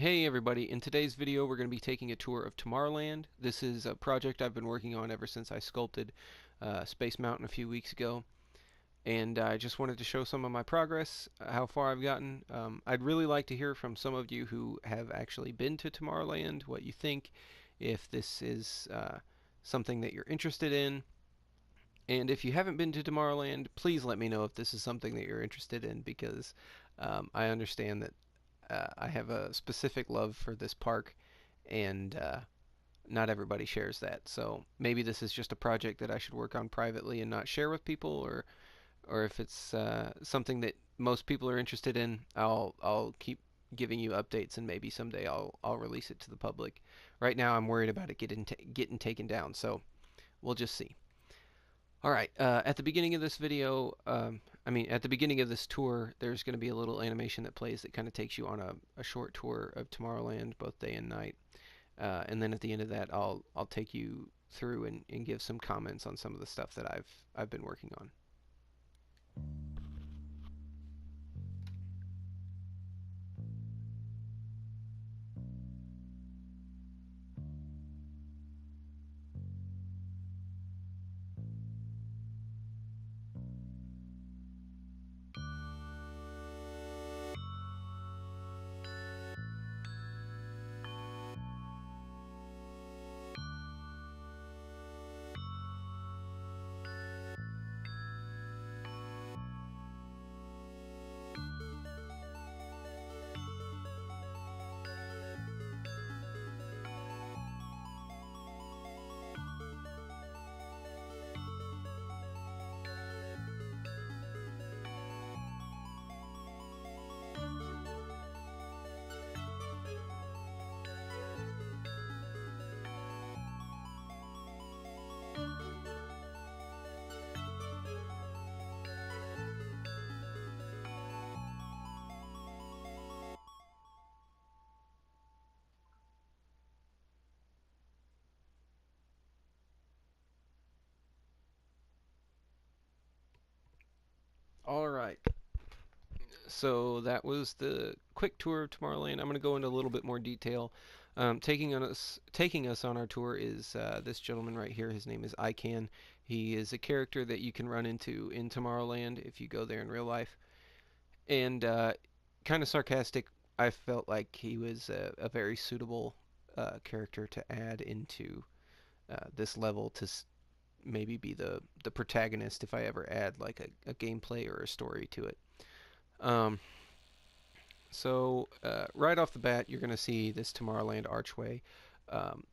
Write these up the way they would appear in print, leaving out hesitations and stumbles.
Hey everybody, in today's video we're going to be taking a tour of Tomorrowland. This is a project I've been working on ever since I sculpted Space Mountain a few weeks ago, and I just wanted to show some of my progress, how far I've gotten. I'd really like to hear from some of you who have actually been to Tomorrowland, what you think, if this is something that you're interested in. And if you haven't been to Tomorrowland, please let me know if this is something that you're interested in, because I understand that I have a specific love for this park, and not everybody shares that. So maybe this is just a project that I should work on privately and not share with people, or if it's something that most people are interested in, I'll keep giving you updates, and maybe someday I'll release it to the public. Right now, I'm worried about it getting taken down, so we'll just see. All right, at the beginning of this video, at the beginning of this tour, there's going to be a little animation that plays that kind of takes you on a short tour of Tomorrowland, both day and night. And then at the end of that, I'll take you through and give some comments on some of the stuff that I've been working on. All right, so that was the quick tour of Tomorrowland. I'm going to go into a little bit more detail. Taking us on our tour is this gentleman right here. His name is ICANN. He is a character that you can run into in Tomorrowland if you go there in real life. And kind of sarcastic, I felt like he was a very suitable character to add into this level to maybe be the protagonist if I ever add like a gameplay or a story to it. Um, so right off the bat, you're going to see this Tomorrowland Archway.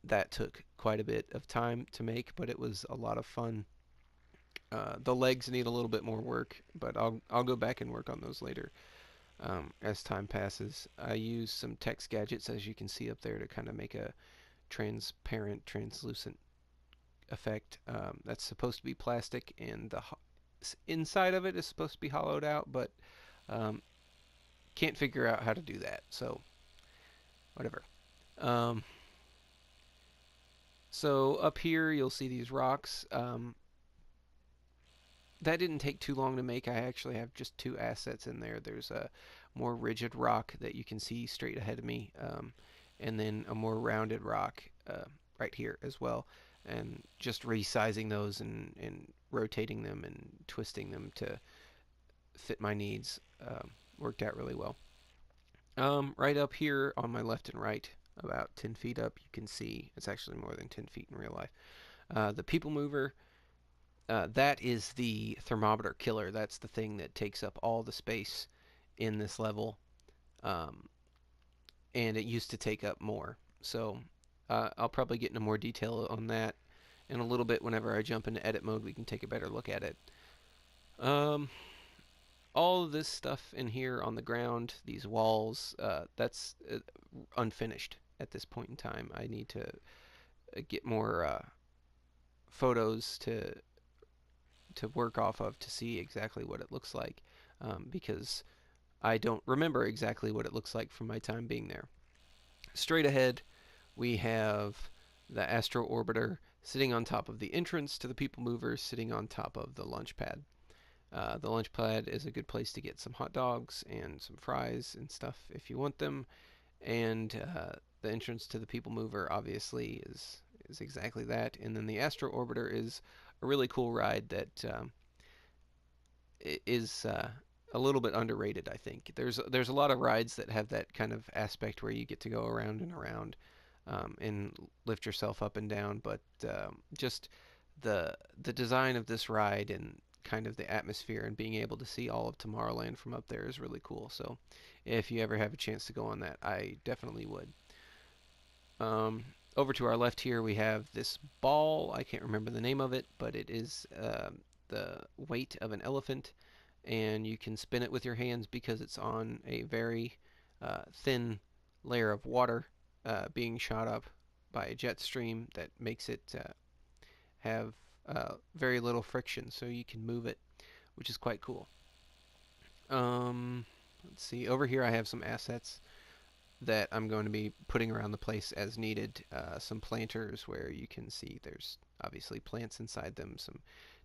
That took quite a bit of time to make, but it was a lot of fun. The legs need a little bit more work, but I'll go back and work on those later as time passes. I use some text gadgets, as you can see up there, to kind of make a transparent, translucent effect. That's supposed to be plastic, and the inside of it is supposed to be hollowed out, but um, can't figure out how to do that. So whatever. Um, so up here you'll see these rocks. That didn't take too long to make. I actually have just two assets in there. There's a more rigid rock that you can see straight ahead of me, and then a more rounded rock right here as well. And just resizing those and rotating them and twisting them to fit my needs worked out really well. Right up here on my left and right, about 10 feet up, you can see it's actually more than 10 feet in real life. The people mover, that is the thermometer killer. That's the thing that takes up all the space in this level, um, and it used to take up more. So I'll probably get into more detail on that in a little bit. Whenever I jump into edit mode, we can take a better look at it. Um, all of this stuff in here on the ground, these walls, that's unfinished at this point in time. I need to get more photos to work off of to see exactly what it looks like, because I don't remember exactly what it looks like from my time being there. Straight ahead, we have the Astro Orbiter sitting on top of the entrance to the people mover, sitting on top of the lunch pad. The lunch pad is a good place to get some hot dogs and some fries and stuff if you want them. and the entrance to the People Mover obviously is exactly that. And then the Astro Orbiter is a really cool ride that is a little bit underrated. I think there's a lot of rides that have that kind of aspect where you get to go around and around and lift yourself up and down, but just the design of this ride and kind of the atmosphere and being able to see all of Tomorrowland from up there is really cool. So if you ever have a chance to go on that, I definitely would. Um, Over to our left here, we have this ball. I can't remember the name of it, but it is the weight of an elephant, and you can spin it with your hands because it's on a very thin layer of water being shot up by a jet stream that makes it have very little friction, so you can move it, which is quite cool. Let's see. Over here, I have some assets that I'm going to be putting around the place as needed. Some planters where you can see there's obviously plants inside them, some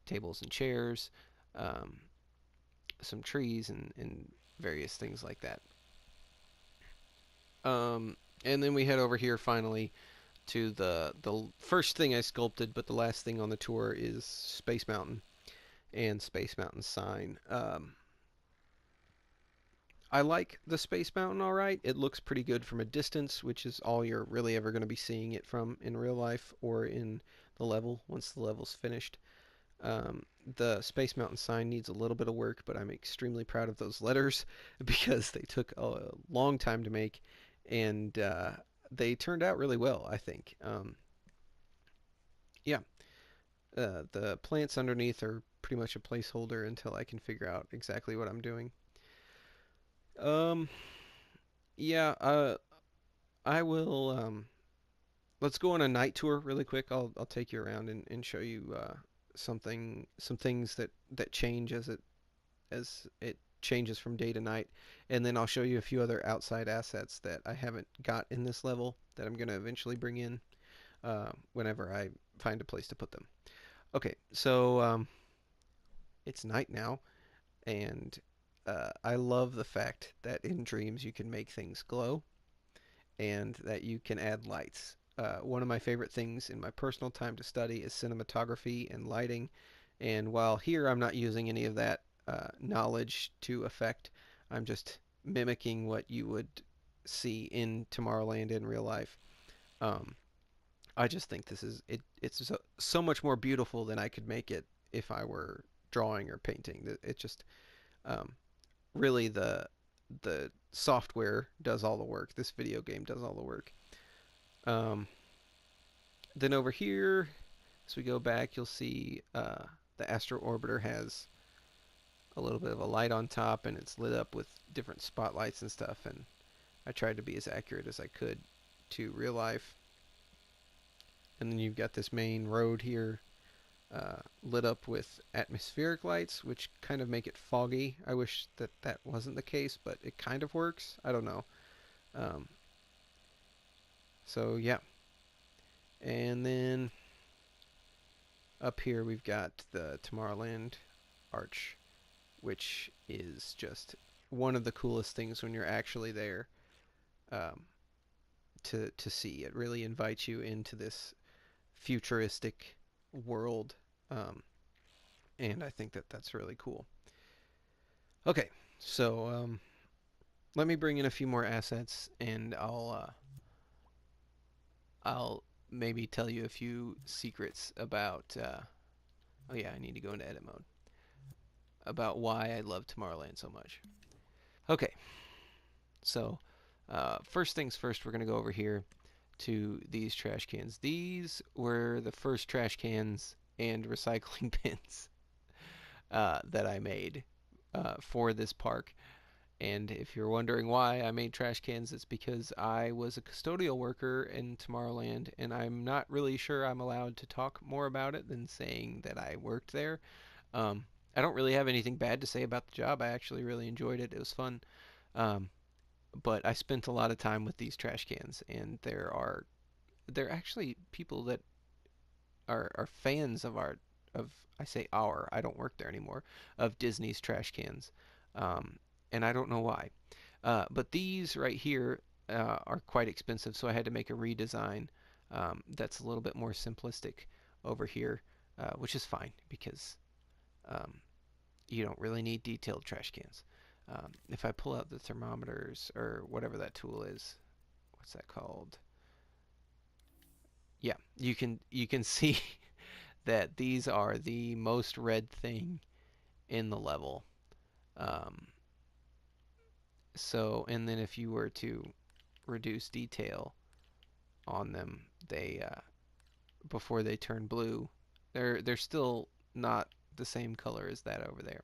tables and chairs, um, some trees, and various things like that. And then we head over here finally to the first thing I sculpted, but the last thing on the tour is Space Mountain and Space Mountain sign. I like the Space Mountain all right. It looks pretty good from a distance, which is all you're really ever going to be seeing it from in real life or in the level once the level's finished. Um, the Space Mountain sign needs a little bit of work, but I'm extremely proud of those letters because they took a long time to make and they turned out really well, I think. Yeah, the plants underneath are pretty much a placeholder until I can figure out exactly what I'm doing. Um, yeah, I will. Let's go on a night tour really quick. I'll take you around and show you some things that change as it changes from day to night, and then I'll show you a few other outside assets that I haven't got in this level that I'm gonna eventually bring in whenever I find a place to put them. Okay, so it's night now, and I love the fact that in Dreams you can make things glow and that you can add lights. One of my favorite things in my personal time to study is cinematography and lighting. And while here I'm not using any of that knowledge to effect, I'm just mimicking what you would see in Tomorrowland in real life. Um, I just think this is it's so much more beautiful than I could make it if I were drawing or painting. It just um, really the software does all the work. This video game does all the work. Um, then over here, as we go back, you'll see the Astro Orbiter has a little bit of a light on top, and it's lit up with different spotlights and stuff. And I tried to be as accurate as I could to real life. And then you've got this main road here lit up with atmospheric lights, which kind of make it foggy. I wish that that wasn't the case, but it kind of works. I don't know. Um, so yeah, and then up here we've got the Tomorrowland Arch, which is just one of the coolest things when you're actually there um, to see. It really invites you into this futuristic world, um, and I think that that's really cool. Okay, so let me bring in a few more assets, and I'll maybe tell you a few secrets about. Oh yeah, I need to go into edit mode. About why I love Tomorrowland so much. Okay, so first things first, we're gonna go over here to these trash cans. These were the first trash cans and recycling bins that I made for this park. And if you're wondering why I made trash cans, it's because I was a custodial worker in Tomorrowland, and I'm not really sure I'm allowed to talk more about it than saying that I worked there. Um, I don't really have anything bad to say about the job. I actually really enjoyed it. It was fun. Um, but I spent a lot of time with these trash cans, and there are actually people that are fans of our of I say our I don't work there anymore of Disney's trash cans, um, and I don't know why. But these right here, are quite expensive, so I had to make a redesign that's a little bit more simplistic over here, which is fine because um, you don't really need detailed trash cans. If I pull out the thermometers or whatever that tool is, what's that called? Yeah, you can see that these are the most read thing in the level. Um, and then if you were to reduce detail on them, they before they turn blue, they're still not the same color as that over there.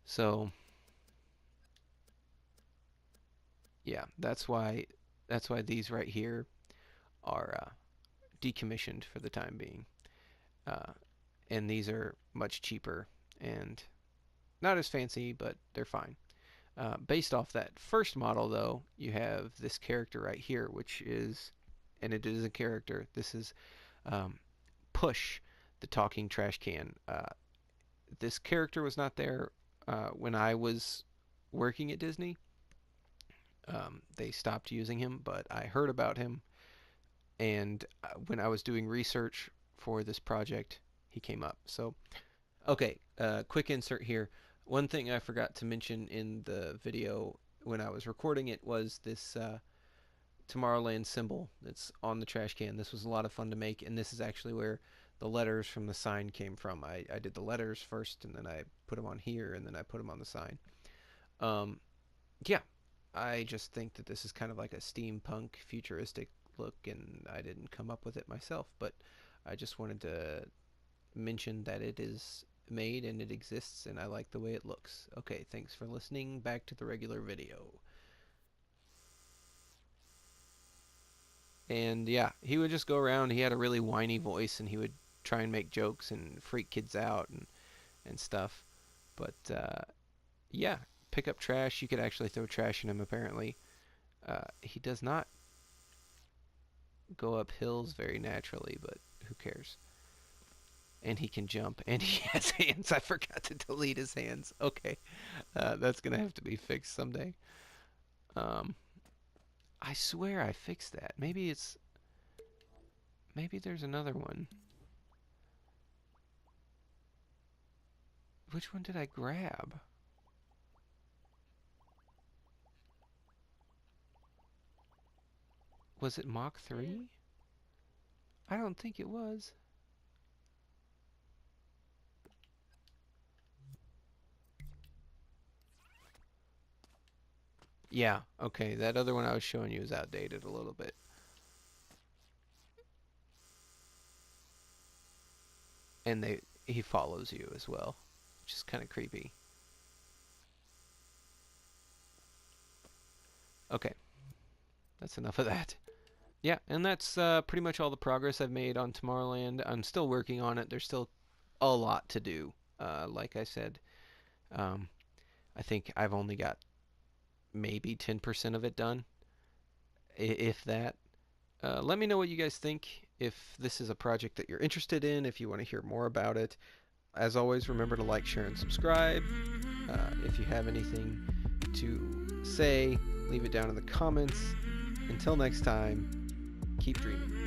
So yeah, that's why these right here are decommissioned for the time being, uh, and these are much cheaper and not as fancy, but they're fine. Based off that first model, though, you have this character right here, which is, and it is a character. This is um, Push, the talking trash can. This character was not there when I was working at Disney. They stopped using him, but I heard about him, and when I was doing research for this project, he came up. So, okay, quick insert here. One thing I forgot to mention in the video when I was recording it was this Tomorrowland symbol that's on the trash can. This was a lot of fun to make, and this is actually where the letters from the sign came from. I did the letters first, and then I put them on here, and then I put them on the sign. Um, yeah, I just think that this is kind of like a steampunk futuristic look, and I didn't come up with it myself, but I just wanted to mention that it is made and it exists, and I like the way it looks. Okay, thanks for listening. Back to the regular video. And yeah, he would just go around. He had a really whiny voice, and he would try and make jokes and freak kids out and stuff. But yeah, pick up trash. You could actually throw trash in him, apparently. He does not go up hills very naturally, but who cares? And he can jump, and he has hands. I forgot to delete his hands. Okay, that's gonna have to be fixed someday. Um, I swear I fixed that. Maybe there's another one. Which one did I grab? Was it Mach 3? I don't think it was. Yeah, okay, that other one I was showing you is outdated a little bit. And he follows you as well, which is kind of creepy. Okay, that's enough of that. Yeah, and that's pretty much all the progress I've made on Tomorrowland. I'm still working on it. There's still a lot to do. Like I said, um, I think I've only got maybe 10% of it done, if that. Let me know what you guys think. If this is a project that you're interested in, if you want to hear more about it. As always, remember to like, share, and subscribe. If you have anything to say, leave it down in the comments. Until next time, keep dreaming.